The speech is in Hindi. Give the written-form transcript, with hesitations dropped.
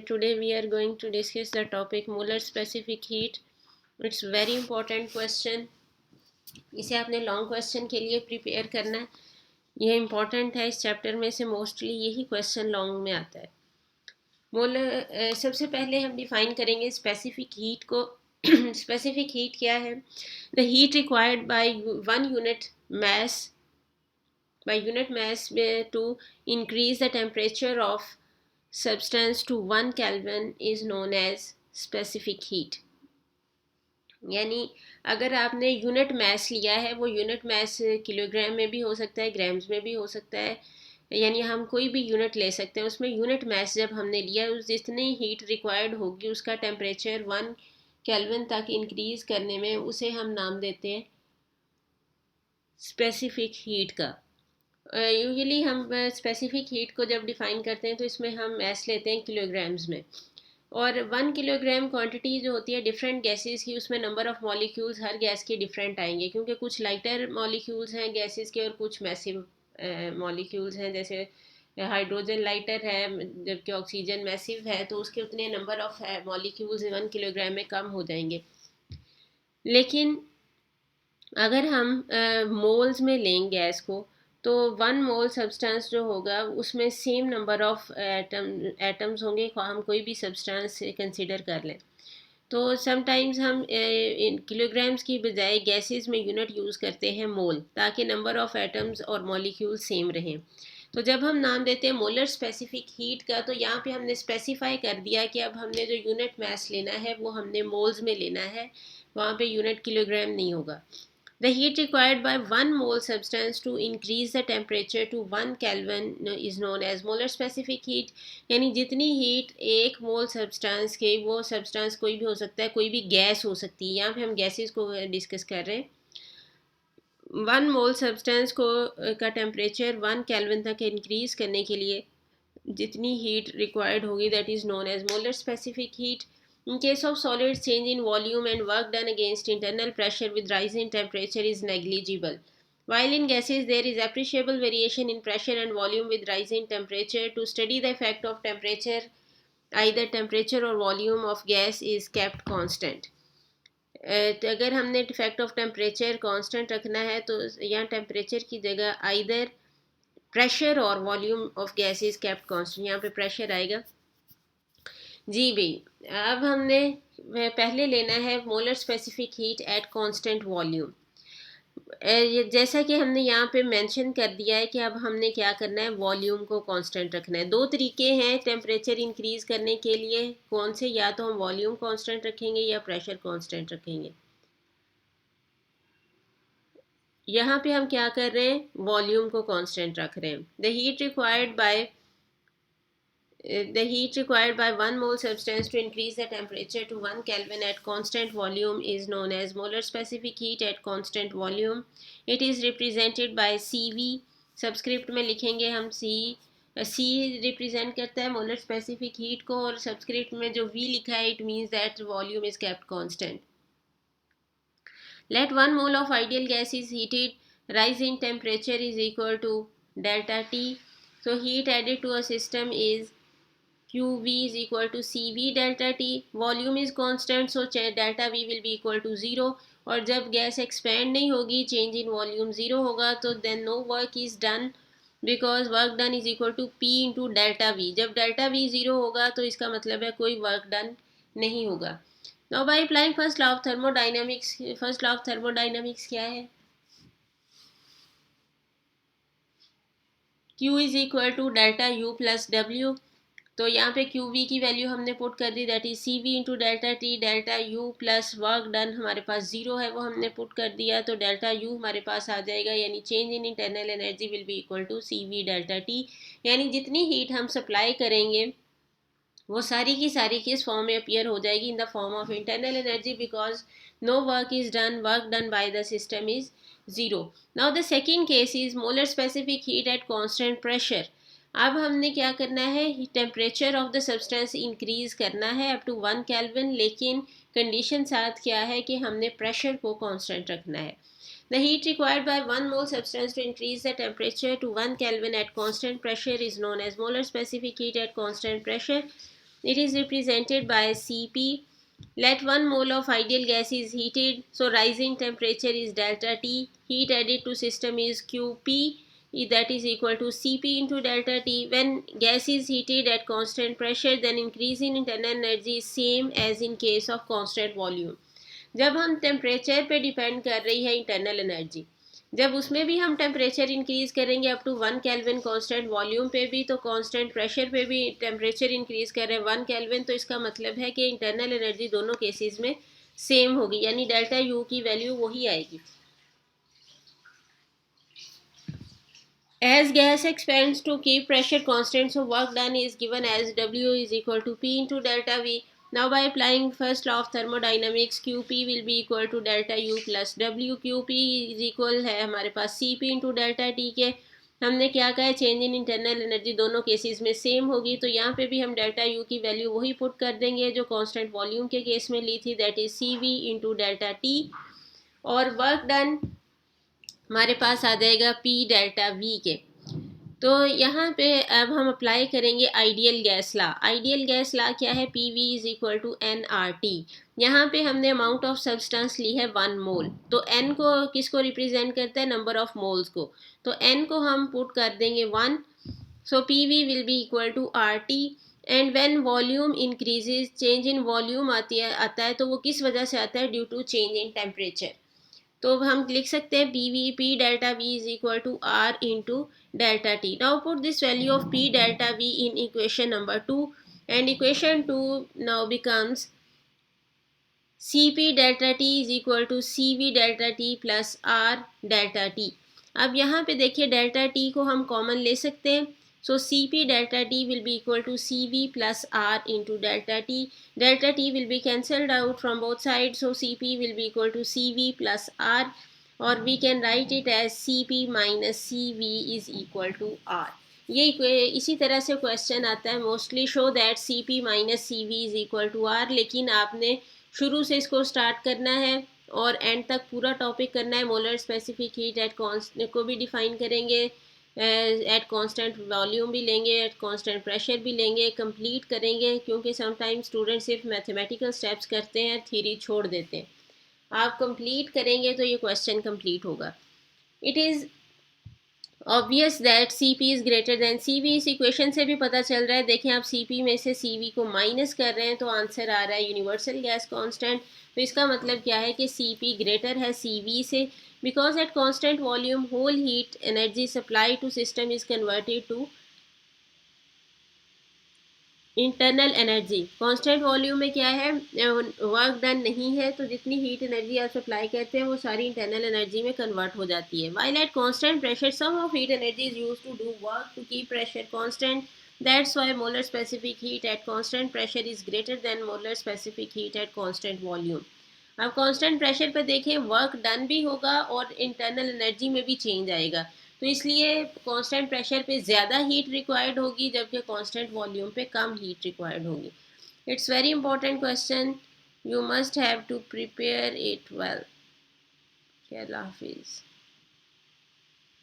Today we are going to discuss the topic molar specific heat. It's very important question. इसे आपने लॉन्ग क्वेश्चन के लिए प्रिपेयर करना है. यह इम्पॉर्टेंट है. इस चैप्टर में से मोस्टली यही क्वेश्चन लॉन्ग में आता है. मोलर सबसे पहले हम डिफाइन करेंगे स्पेसिफिक हीट को. स्पेसिफिक हीट क्या है? The heat required by one unit mass to increase the temperature of substance to 1 Kelvin is known as specific heat. यानी अगर आपने यूनिट मैस लिया है, वो यूनिट मैस किलोग्राम में भी हो सकता है, ग्राम्स में भी हो सकता है, यानी हम कोई भी यूनिट ले सकते हैं. उसमें यूनिट मैस जब हमने लिया, उस जितनी हीट रिक्वायर्ड होगी उसका टेम्परेचर 1 केल्विन तक इंक्रीज करने में, उसे हम नाम देते हैं स्पेसिफिक हीट का. यूजुअली हम स्पेसिफिक हीट को जब डिफ़ाइन करते हैं तो इसमें हम मैस लेते हैं किलोग्राम्स में. और 1 किलोग्राम क्वांटिटी जो होती है डिफरेंट गैसेस की, उसमें number of molecules her gas के डिफरेंट आएंगे, क्योंकि कुछ लाइटर मॉलिक्यूल्स हैं गैसेस के और कुछ मैसिव मॉलिक्यूल्स हैं. जैसे हाइड्रोजन लाइटर है जबकि ऑक्सीजन मैसिव है, तो उसके उतने नंबर ऑफ़ मॉलिक्यूल्स 1 किलोग्राम में कम हो जाएंगे. लेकिन अगर हम मोल्स में लें गैस को, तो 1 मोल सब्सटेंस जो होगा उसमें सेम नंबर ऑफ़ एटम्स होंगे, हम कोई भी सब्सटेंस कंसिडर कर लें. तो समटाइम्स हम किलोग्राम्स की बजाय गैसेस में यूनिट यूज़ करते हैं मोल, ताकि नंबर ऑफ़ एटम्स और मॉलिक्यूल सेम रहें. तो जब हम नाम देते हैं मोलर स्पेसिफिक हीट का, तो यहाँ पे हमने स्पेसिफाई कर दिया कि अब हमने जो यूनिट मैस लेना है वो हमने मोल्स में लेना है, वहाँ पे यूनिट किलोग्राम नहीं होगा. The heat required by 1 mole substance to increase the temperature to 1 Kelvin is known as molar specific heat. यानी जितनी हीट 1 मोल सब्सटेंस के, वो सब्सटेंस कोई भी हो सकता है, कोई भी गैस हो सकती है, यहाँ पे हम गैसेस को डिस्कस कर रहे हैं. 1 मोल सब्सटेंस को का टेम्परेचर 1 केल्विन तक इंक्रीज करने के लिए जितनी हीट रिक्वायर्ड होगी, that is known as molar specific heat. In case of solids, change in volume and work done against internal pressure with rise in temperature is negligible. While in gases, there is appreciable variation in pressure and volume with rise in temperature. To study the effect of temperature, either temperature or volume of gas is kept constant. अगर हमने इफेक्ट ऑफ टेम्परेचर कांस्टेंट रखना है, तो यहाँ टेम्परेचर की जगह आइदर प्रेशर और volume of gas is kept constant. यहाँ पे प्रेशर आएगा. जी भाई, अब हमने पहले लेना है molar specific heat at constant volume. जैसा कि हमने यहाँ पे मेंशन कर दिया है कि अब हमने क्या करना है, वॉल्यूम को कांस्टेंट रखना है. दो तरीके हैं टेम्परेचर इंक्रीज करने के लिए. कौन से? या तो हम वॉल्यूम कांस्टेंट रखेंगे या प्रेशर कांस्टेंट रखेंगे. यहाँ पे हम क्या कर रहे हैं, वॉल्यूम को कांस्टेंट रख रहे हैं. The heat required by 1 mole substance to increase the temperature to 1 Kelvin at constant volume is known as molar specific heat at constant volume. It is represented by CV. Subscript में लिखेंगे हम C रिप्रेजेंट करता है मोलर स्पेसिफिक हीट को, और सबस्क्रिप्ट में जो V लिखा है, it means that volume is kept constant. Let 1 mole of ideal gas is heated. Rise in temperature is equal to delta T. So heat added to a system is QV is equal to CV delta T. Volume is constant, so delta V will be equal to 0. और जब गैस एक्सपेंड नहीं होगी, चेंज इन वॉल्यूम 0 होगा, तो then no work is done, because work done is equal to P into delta V. जब डेल्टा V 0 होगा तो इसका मतलब है कोई वर्क डन नहीं होगा. Now by applying first law of thermodynamics, क्या है? Q is equal to delta U plus W. तो यहाँ पे QV की वैल्यू हमने पुट कर दी, that is CV into delta T. Delta U plus work done हमारे पास 0 है, वो हमने पुट कर दिया, तो डेल्टा U हमारे पास आ जाएगा, यानी change in internal energy will be equal to CV delta T. यानी जितनी हीट हम सप्लाई करेंगे वो सारी की सारी किस फॉर्म में अपीयर हो जाएगी, in the form of internal energy, because no work is done, work done by the system is 0. Now the second case is molar specific heat at constant pressure. अब हमने क्या करना है, temperature of the substance increase करना है अप टू 1 केल्विन, लेकिन कंडीशन साथ क्या है कि हमने प्रेशर को कांस्टेंट रखना है. The heat required by 1 mole substance to increase the temperature to 1 Kelvin at constant pressure is known as molar specific heat at constant pressure. It is represented by Cp. Let 1 mole of ideal gas is heated, so rising temperature is delta T. Heat added to system is Qp, that is equal to Cp into delta T. When gas is heated at constant pressure, then increase in internal energy is same as in case of constant volume. जब हम टेम्परेचर पे डिपेंड कर रही है इंटरनल एनर्जी, जब उसमें भी हम टेम्परेचर इंक्रीज़ करेंगे up to 1 kelvin constant volume पे भी, तो कांस्टेंट प्रेशर पे भी टेम्परेचर इंक्रीज़ कर रहे हैं 1 केल्विन, तो इसका मतलब है कि इंटरनल एनर्जी दोनों केसेस में सेम होगी, यानी डेल्टा यू की वैल्यू वही आएगी. As gas expands to keep pressure constant, so work done is given as W is equal to P into delta V. Now by applying first law of thermodynamics, QP will be equal to delta U plus W. QP is equal है हमारे पास CP into delta T के. हमने क्या कहा है, चेंज इन इंटरनल एनर्जी दोनों केसेस में सेम होगी, तो यहाँ पे भी हम डेल्टा यू की वैल्यू वही पुट कर देंगे जो कांस्टेंट वॉल्यूम के केस में ली थी, that is C V into delta T. और वर्क डन हमारे पास आ जाएगा P डेल्टा V के. तो यहाँ पे अब हम अप्लाई करेंगे ideal gas law. Ideal gas law क्या है, PV is equal to nRT. यहाँ पे हमने अमाउंट ऑफ सब्सटेंस ली है 1 मोल, तो n को किसको रिप्रेजेंट करता है, नंबर ऑफ मोल्स को, तो n को हम पुट कर देंगे 1. So PV will be equal to RT. And when volume increases, change in volume आता है तो वो किस वजह से आता है, due to change in temperature. तो हम लिख सकते हैं P delta V is equal to R into delta T. Now put this value of P delta V in equation number 2, and equation 2 now becomes Cp delta T is equal to Cv delta T plus R delta T. अब यहाँ पे देखिए डेल्टा T को हम कॉमन ले सकते हैं, so Cp delta T will be equal to Cv plus R into delta T. Delta T will be cancelled out from both sides, so Cp will be equal to Cv plus R, or we can write it as Cp minus Cv is equal to R. ये इसी तरह से क्वेश्चन आता है mostly, show that Cp minus Cv is equal to R. लेकिन आपने शुरू से इसको स्टार्ट करना है और एंड तक पूरा टॉपिक करना है. Molar specific heat at constant को भी डिफाइन करेंगे, एट कांस्टेंट वॉल्यूम भी लेंगे, एट कांस्टेंट प्रेशर भी लेंगे, कंप्लीट करेंगे, क्योंकि समटाइम्स स्टूडेंट सिर्फ मैथमेटिकल स्टेप्स करते हैं, थ्योरी छोड़ देते हैं. आप कंप्लीट करेंगे तो ये क्वेश्चन कंप्लीट होगा. It is obvious that Cp is greater than Cv. इस इक्वेशन से भी पता चल रहा है. देखें आप Cp में से Cv को माइनस कर रहे हैं तो आंसर आ रहा है यूनिवर्सल गैस कांस्टेंट. तो इसका मतलब क्या है कि Cp ग्रेटर है Cv से, because at constant volume whole heat energy supply to system is converted to internal energy. Constant volume में क्या है, वर्क डन नहीं है, तो जितनी हीट एनर्जी आप सप्लाई करते हैं वो सारी इंटरनल एनर्जी में कन्वर्ट हो जाती है. While at constant pressure some of heat energy is used to do work to keep pressure constant. That's why molar specific heat at constant pressure is greater than molar specific heat at constant volume. अब कांस्टेंट प्रेशर पर देखें, वर्क डन भी होगा और इंटरनल एनर्जी में भी चेंज आएगा, तो इसलिए कांस्टेंट प्रेशर पे ज़्यादा हीट रिक्वायर्ड होगी जबकि कांस्टेंट वॉल्यूम पे कम हीट रिक्वायर्ड होगी. It's very important question, you must have to prepare it well. अल्लाह हाफिज़.